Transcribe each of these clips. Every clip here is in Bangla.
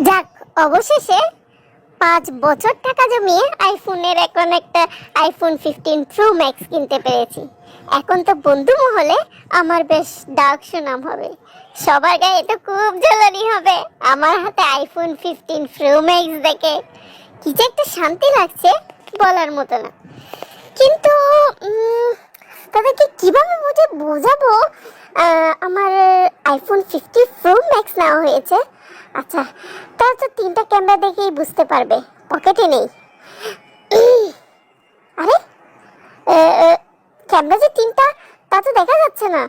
যাক, অবশেষে 5 বছর টাকা জমিয়ে আইফোনের এখন একটা আইফোন 15 প্রো ম্যাক্স কিনতে পেরেছি। এখন তো বন্ধু মহলে আমার বেশ ডাক সুনাম হবে, সবার গায়ে তো খুব জ্বালানি হবে আমার হাতে আইফোন 15 প্রো ম্যাক্স দেখে। কি যে একটা শান্তি লাগছে বলার মতো না। কিন্তু তাদেরকে কিভাবে বোঝাবো আমার আইফোন 50 প্রো ম্যাক্স নেওয়া হয়েছে। আচ্ছা, তারা তো 3টা ক্যামেরা দেখেই বুঝতে পারবে, পকেটে নেই। আরে ক্যামেরা যে 3টা তা তো দেখা যাচ্ছে না,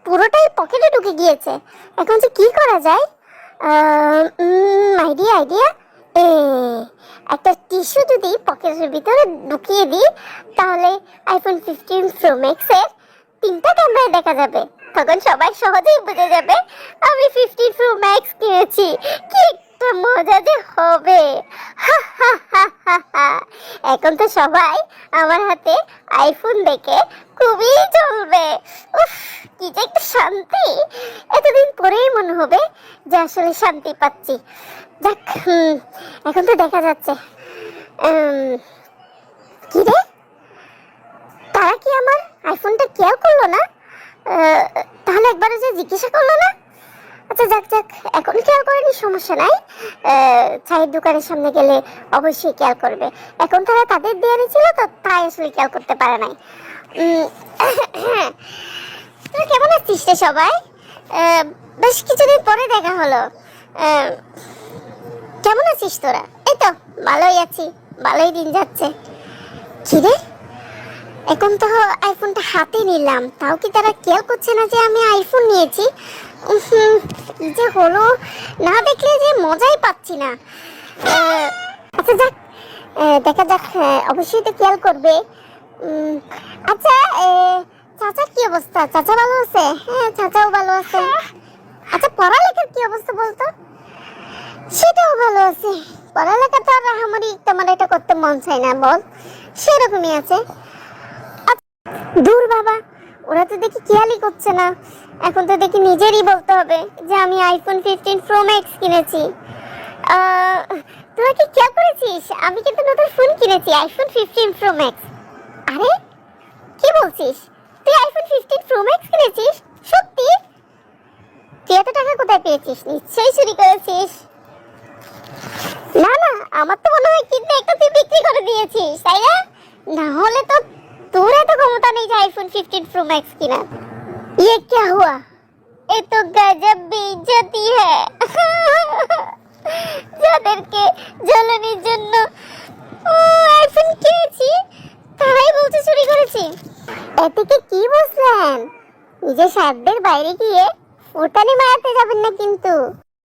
পুরোটাই পকেটে ঢুকে গিয়েছে। এখন যে কি করা যায়? আইডিয়া, একটা টিস্যু যদি পকেটের ভিতরে ঢুকিয়ে দিই তাহলে আইফোন 15 প্রো ম্যাক্সের 3টা ক্যামেরায় দেখা যাবে। তখন সবাই সহজেই বুঝে যাবে আমি 15 প্রো ম্যাক্স কিনেছি। কি একটা মজা যে হবে! এখন তো সবাই আমার হাতে আইফোন দেখে খুবই চলবে। উফ, কি যে একটা শান্তি! এতদিন পরেই মনে হবে যে আসলে শান্তি পাচ্ছি। যাক, এখন তো দেখা যাচ্ছে। কি রে, তারা কি আমার আইফোনটা কেয়ার করলো না? তাহলে একবারে যে জিজ্ঞাসা করলো না? আচ্ছা, যাক, এখন খেয়াল করেনি, সমস্যা নাই। চায়ের দোকানের সামনে গেলে অবশ্যই খেয়াল করবে। এখন তারা তাদের দেয়ারে ছিল তো, তাই আসলে খেয়াল করতে পারে নাই। তোরা কেমন আছিস রে সবাই? বেশ কিছুদিন পরে দেখা হলো। কেমন আছিস তোরা? এই তো ভালোই আছি, ভালোই দিন যাচ্ছে। কি রে, এখন তো আইফোনটা হাতে নিলাম, তাও কি তারা খেয়াল করছে না যে আমি আইফোন নিয়েছি? কি যে হলো, না দেখলে যে মজাই পাচ্ছি না। আচ্ছা, যাক, দেখা যাক, অবশ্যই তো খেয়াল করবে। আচ্ছা, চাচার কি অবস্থা? চাচা ভালো আছে? হ্যাঁ, চাচাও ভালো আছে। আচ্ছা, পড়ালেখার কি অবস্থা বলতো? সেটাও ভালো আছে। পড়ালেখা তো আর আমারই তোমার এটা করতে মন চাই না, বল, সেরকমই আছে। দূর বাবা, ওরা তো দেখি খেয়ালই করছে না। এখন তো দেখি নিজেরই বলতে হবে যে আমি আইফোন 15 প্রো ম্যাক্স কিনেছি। তোরা কি খেয়াল করেছিস? আমি কিন্তু নতুন ফোন কিনেছি, আইফোন 15 প্রো ম্যাক্স। আরে কি বলছিস? তুই আইফোন 15 প্রো ম্যাক্স কিনেছিস? সত্যি? তুই এত টাকা কোথায় পেয়েছিস? নিশ্চয়ই চুরি করেছিস। না, আমার তো মনে হয় কিনতে একটা তুই বিক্রি করে দিয়েছিস, তাই না? না হলে তো তোর এত ক্ষমতা নেই যে আইফোন 15 प्रो मैक्स কিনা। ये क्या हुआ? ये तो गजब बेइज्जती है। যাদেরকে জ্বালানির জন্য আইফোন কিনেছি তারাই বলতে চুরি করেছি। এদিকে কি বুঝলেন? নিজের সাধ্যের বাইরে গিয়ে ফুটানি মারাতে যাবেন না কিন্তু।